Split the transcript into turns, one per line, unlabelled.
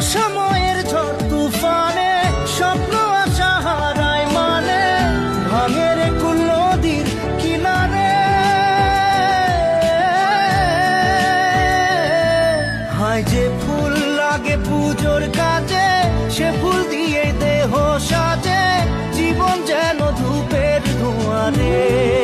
সময়ের ঝড় তুফানে স্বপ্ন আশা হারায় মানে ভাঙের কুল নদীর কিনারে। হায় যে ফুল লাগে পুজোর কাজে, সে ফুল দিয়ে দেহ সাজে, জীবন যেন ধূপের ধোঁয়ারে।